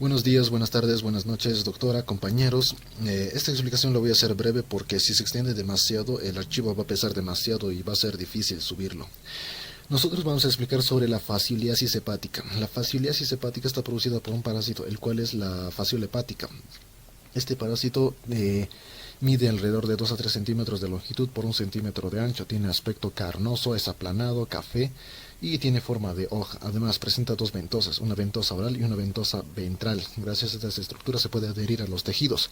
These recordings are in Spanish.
Buenos días, buenas tardes, buenas noches, doctora, compañeros. Esta explicación la voy a hacer breve porque si se extiende demasiado, el archivo va a pesar demasiado y va a ser difícil subirlo. Nosotros vamos a explicar sobre la fascioliasis hepática. La fascioliasis hepática está producida por un parásito, el cual es la fasciola hepática. Este parásito mide alrededor de 2 a 3 centímetros de longitud por 1 centímetro de ancho. Tiene aspecto carnoso, es aplanado, café y tiene forma de hoja. Además presenta dos ventosas, una ventosa oral y una ventosa ventral. Gracias a estas estructuras se puede adherir a los tejidos.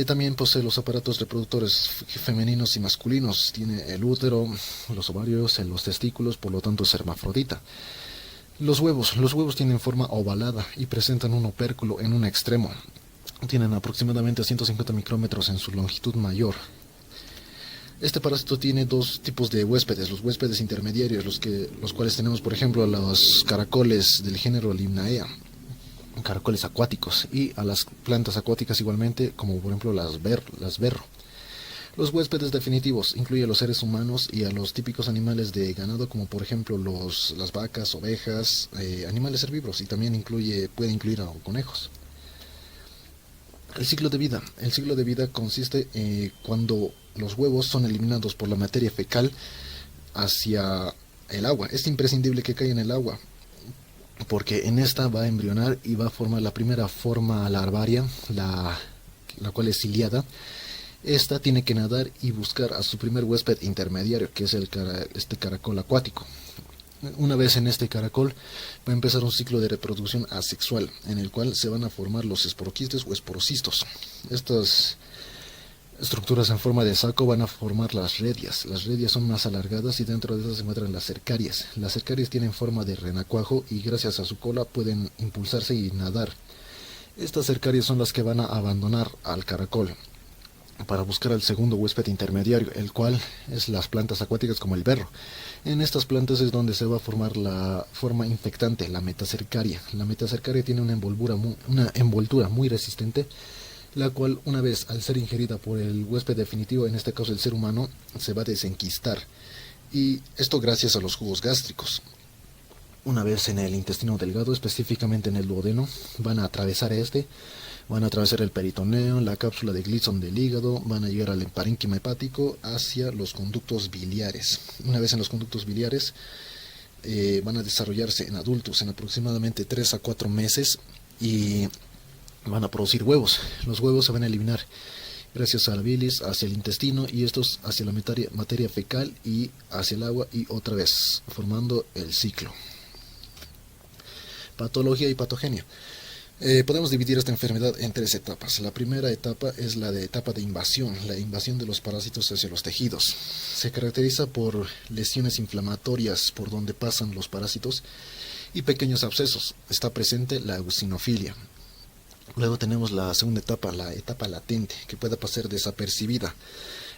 También posee los aparatos reproductores femeninos y masculinos. Tiene el útero, los ovarios, los testículos, por lo tanto es hermafrodita. Los huevos tienen forma ovalada y presentan un opérculo en un extremo. Tienen aproximadamente 150 micrómetros en su longitud mayor. Este parásito tiene dos tipos de huéspedes, los huéspedes intermediarios, los cuales tenemos, por ejemplo, a los caracoles del género Limnaea, caracoles acuáticos, y a las plantas acuáticas igualmente, como por ejemplo las berro. Los huéspedes definitivos incluyen a los seres humanos y a los típicos animales de ganado, como por ejemplo las vacas, ovejas, animales herbívoros, y también puede incluir a conejos. El ciclo de vida. El ciclo de vida consiste cuando los huevos son eliminados por la materia fecal hacia el agua. Es imprescindible que caiga en el agua, porque en esta va a embrionar y va a formar la primera forma larvaria, la cual es ciliada. Esta tiene que nadar y buscar a su primer huésped intermediario, que es este caracol acuático. Una vez en este caracol va a empezar un ciclo de reproducción asexual, en el cual se van a formar los esporoquistes o esporocistos. Estas estructuras en forma de saco van a formar las redias. Las redias son más alargadas y dentro de estas se encuentran las cercarias. Las cercarias tienen forma de renacuajo y gracias a su cola pueden impulsarse y nadar. Estas cercarias son las que van a abandonar al caracol para buscar al segundo huésped intermediario, el cual es las plantas acuáticas como el berro. En estas plantas es donde se va a formar la forma infectante, la metacercaria. La metacercaria tiene una envoltura muy resistente, la cual una vez al ser ingerida por el huésped definitivo, en este caso el ser humano, se va a desenquistar. Y esto gracias a los jugos gástricos. Una vez en el intestino delgado, específicamente en el duodeno, van a atravesar el peritoneo, la cápsula de Gleason del hígado, van a llegar al parénquima hepático hacia los conductos biliares. Una vez en los conductos biliares, van a desarrollarse en adultos en aproximadamente 3 a 4 meses y van a producir huevos. Los huevos se van a eliminar gracias a la bilis hacia el intestino y estos hacia la materia fecal y hacia el agua y otra vez, formando el ciclo. Patología y patogenia. Podemos dividir esta enfermedad en tres etapas. La primera etapa es la etapa de invasión, la invasión de los parásitos hacia los tejidos. Se caracteriza por lesiones inflamatorias por donde pasan los parásitos y pequeños abscesos. Está presente la eosinofilia. Luego tenemos la segunda etapa, la etapa latente, que puede pasar desapercibida.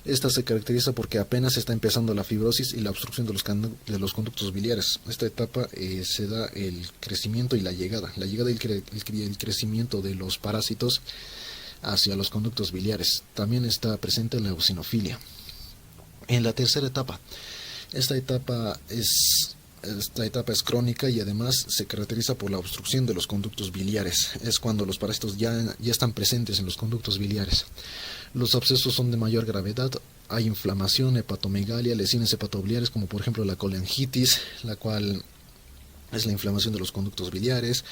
Esta se caracteriza porque apenas está empezando la fibrosis y la obstrucción de los conductos biliares. Esta etapa se da el crecimiento y la llegada y el crecimiento de los parásitos hacia los conductos biliares. También está presente la eosinofilia. En la tercera etapa, esta etapa es crónica y además se caracteriza por la obstrucción de los conductos biliares. Es cuando los parásitos ya están presentes en los conductos biliares. Los abscesos son de mayor gravedad, hay inflamación, hepatomegalia, lesiones hepatobiliares como por ejemplo la colangitis, la cual es la inflamación de los conductos biliares,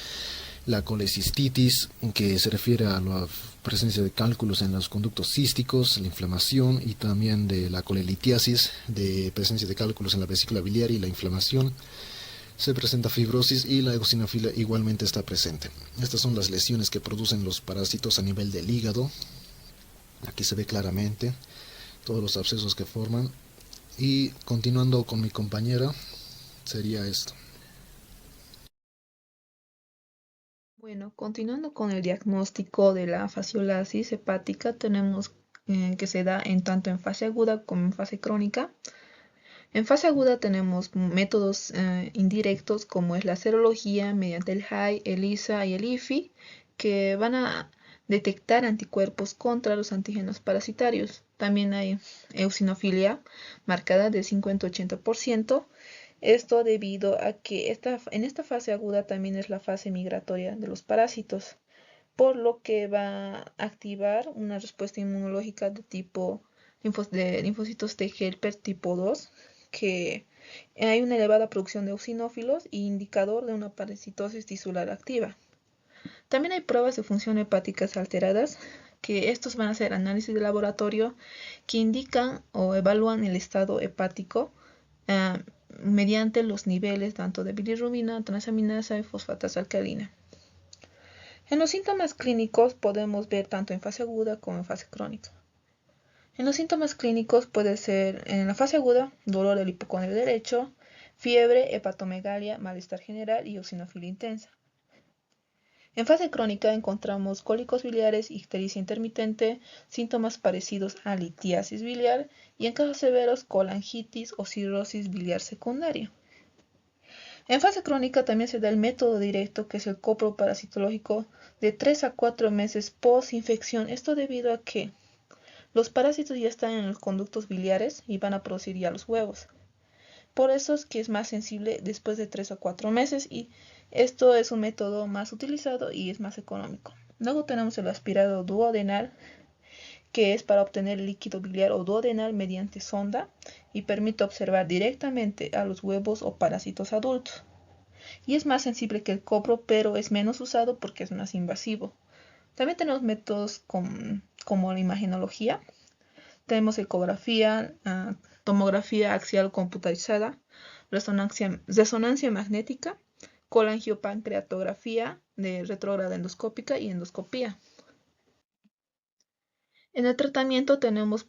la colecistitis, que se refiere a la presencia de cálculos en los conductos císticos, la inflamación, y también de la colelitiasis, de presencia de cálculos en la vesícula biliar y la inflamación. Se presenta fibrosis y la eosinofilia igualmente está presente. Estas son las lesiones que producen los parásitos a nivel del hígado. Aquí se ve claramente todos los abscesos que forman. Y continuando con mi compañera, sería esto. Bueno, continuando con el diagnóstico de la fasciolasis hepática, tenemos que se da tanto en fase aguda como en fase crónica. En fase aguda tenemos métodos indirectos como es la serología mediante el HAI, ELISA y el IFI, que van a detectar anticuerpos contra los antígenos parasitarios. También hay eosinofilia marcada de 50-80%. Esto debido a que en esta fase aguda también es la fase migratoria de los parásitos, por lo que va a activar una respuesta inmunológica de tipo de linfocitos T helper tipo 2, que hay una elevada producción de eosinófilos y indicador de una parasitosis tisular activa. También hay pruebas de función hepáticas alteradas, que estos van a ser análisis de laboratorio que indican o evalúan el estado hepático uh, mediante los niveles tanto de bilirrubina, transaminasa y fosfatasa alcalina. En los síntomas clínicos podemos ver tanto en fase aguda como en fase crónica. En los síntomas clínicos puede ser en la fase aguda dolor del hipocondrio derecho, fiebre, hepatomegalia, malestar general y eosinofilia intensa. En fase crónica encontramos cólicos biliares, ictericia intermitente, síntomas parecidos a litiasis biliar y en casos severos colangitis o cirrosis biliar secundaria. En fase crónica también se da el método directo, que es el copro parasitológico de 3 a 4 meses post-infección. Esto debido a que los parásitos ya están en los conductos biliares y van a producir ya los huevos. Por eso es que es más sensible después de 3 a 4 meses y esto es un método más utilizado y es más económico. Luego tenemos el aspirado duodenal, que es para obtener líquido biliar o duodenal mediante sonda y permite observar directamente a los huevos o parásitos adultos. Y es más sensible que el copro, pero es menos usado porque es más invasivo. También tenemos métodos como la imagenología. Tenemos ecografía, tomografía axial computarizada, resonancia magnética, colangiopancreatografía de retrógrada endoscópica y endoscopía. En el tratamiento tenemos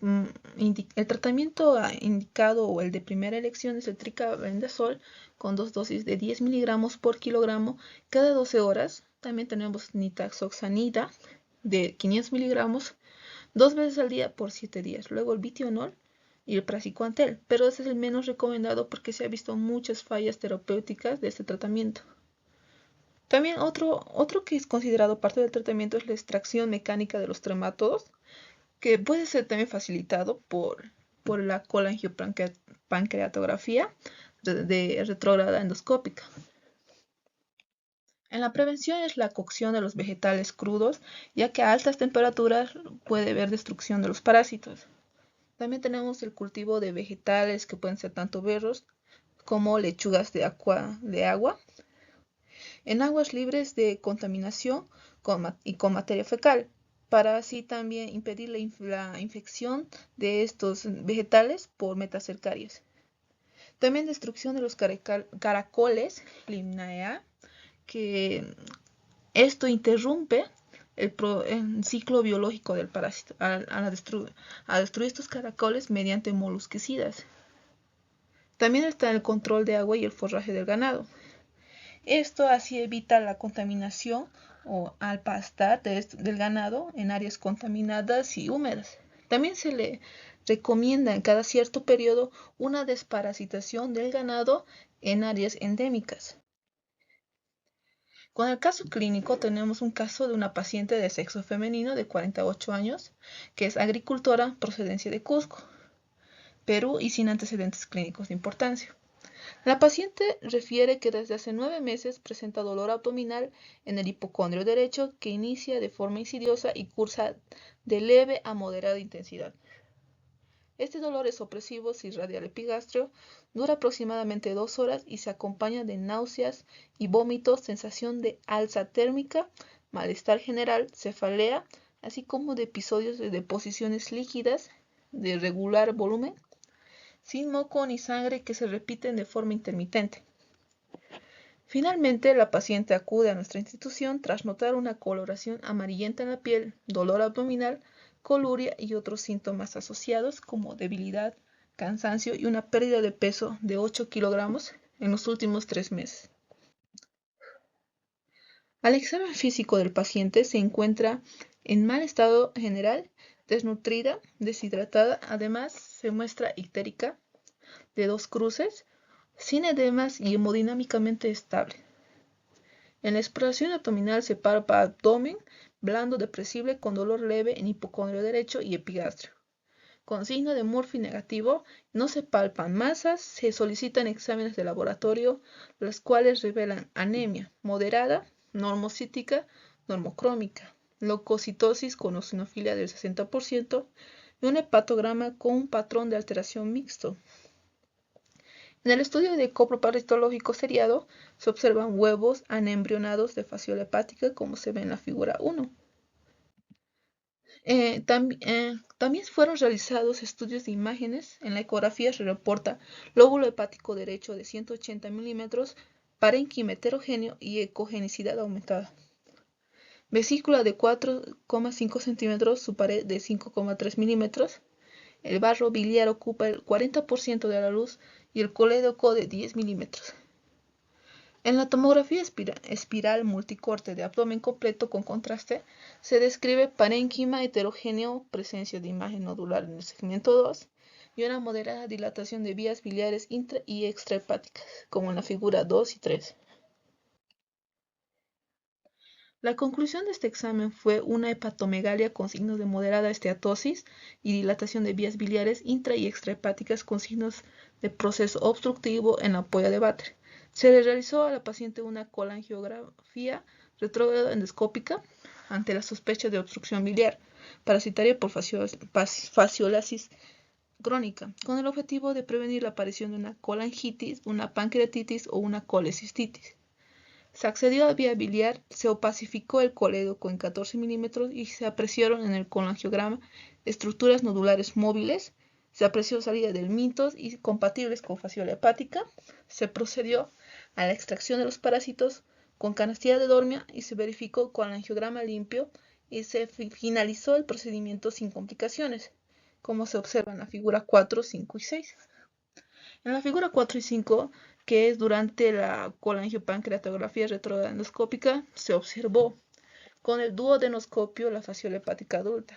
el tratamiento indicado o el de primera elección es el tricabendazol con 2 dosis de 10 miligramos por kilogramo cada 12 horas. También tenemos nitazoxanida de 500 miligramos 2 veces al día por 7 días. Luego el bitionol y el praziquantel, pero ese es el menos recomendado porque se ha visto muchas fallas terapéuticas de este tratamiento. También otro que es considerado parte del tratamiento es la extracción mecánica de los tremátodos, que puede ser también facilitado por la colangiopancreatografía de retrógrada endoscópica. En la prevención es la cocción de los vegetales crudos, ya que a altas temperaturas puede haber destrucción de los parásitos. También tenemos el cultivo de vegetales que pueden ser tanto berros como lechugas de agua en aguas libres de contaminación y con materia fecal, para así también impedir la infección de estos vegetales por metacercarias. También destrucción de los caracoles Limnaea, que esto interrumpe el ciclo biológico del parásito a destruir estos caracoles mediante molusquicidas. También está el control de agua y el forraje del ganado. Esto así evita la contaminación o al pastar del ganado en áreas contaminadas y húmedas. También se le recomienda en cada cierto periodo una desparasitación del ganado en áreas endémicas. Con el caso clínico tenemos un caso de una paciente de sexo femenino de 48 años que es agricultora procedencia de Cusco, Perú y sin antecedentes clínicos de importancia. La paciente refiere que desde hace 9 meses presenta dolor abdominal en el hipocondrio derecho que inicia de forma insidiosa y cursa de leve a moderada intensidad. Este dolor es opresivo si irradia al epigastrio, dura aproximadamente 2 horas y se acompaña de náuseas y vómitos, sensación de alza térmica, malestar general, cefalea, así como de episodios de deposiciones líquidas de regular volumen, sin moco ni sangre que se repiten de forma intermitente. Finalmente, la paciente acude a nuestra institución tras notar una coloración amarillenta en la piel, dolor abdominal, coluria y otros síntomas asociados como debilidad, cansancio y una pérdida de peso de 8 kilogramos en los últimos 3 meses. Al examen físico del paciente se encuentra en mal estado general, desnutrida, deshidratada, además se muestra ictérica de 2 cruces, sin edemas y hemodinámicamente estable. En la exploración abdominal se palpa abdomen blando depresible con dolor leve en hipocondrio derecho y epigastrio. con signo de Murphy negativo, no se palpan masas, se solicitan exámenes de laboratorio, los cuales revelan anemia moderada, normocítica, normocrómica, leucocitosis con eosinofilia del 60% y un hepatograma con un patrón de alteración mixto. En el estudio de coproparo histológico seriado se observan huevos anembrionados de fasciola hepática, como se ve en la figura 1. También fueron realizados estudios de imágenes. En la ecografía se reporta lóbulo hepático derecho de 180 milímetros, parénquima heterogéneo y ecogenicidad aumentada. Vesícula de 4,5 centímetros, su pared de 5,3 milímetros. El barro biliar ocupa el 40% de la luz y el colédoco de 10 milímetros. En la tomografía espiral multicorte de abdomen completo con contraste, se describe parénquima heterogéneo, presencia de imagen nodular en el segmento 2 y una moderada dilatación de vías biliares intra y extrahepáticas, como en la figura 2 y 3. La conclusión de este examen fue una hepatomegalia con signos de moderada esteatosis y dilatación de vías biliares intra y extrahepáticas con signos de proceso obstructivo en la ampolla de Vater. Se le realizó a la paciente una colangiografía retrógrada endoscópica ante la sospecha de obstrucción biliar parasitaria por fasciolasis crónica, con el objetivo de prevenir la aparición de una colangitis, una pancreatitis o una colecistitis. Se accedió a vía biliar, se opacificó el colédoco en 14 milímetros y se apreciaron en el colangiograma estructuras nodulares móviles. Se apreció salida del mitos y compatibles con fasciola hepática. Se procedió a la extracción de los parásitos con canastilla de Dormia y se verificó colangiograma limpio y se finalizó el procedimiento sin complicaciones, como se observa en la figura 4, 5 y 6. En la figura 4 y 5, que es durante la colangiopancreatografía retrógrada endoscópica, se observó con el duodenoscopio la fasciola hepática adulta.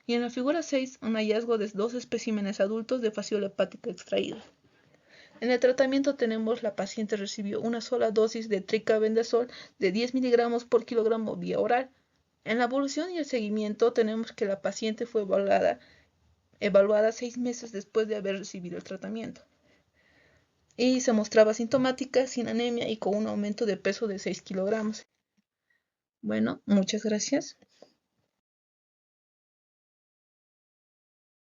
Y en la figura 6, un hallazgo de 2 especímenes adultos de fasciola hepática extraída. En el tratamiento tenemos la paciente recibió una sola dosis de tricabendazol de 10 miligramos por kilogramo vía oral. En la evolución y el seguimiento tenemos que la paciente fue evaluada 6 meses después de haber recibido el tratamiento. Y se mostraba sintomática, sin anemia y con un aumento de peso de 6 kilogramos. Bueno, muchas gracias.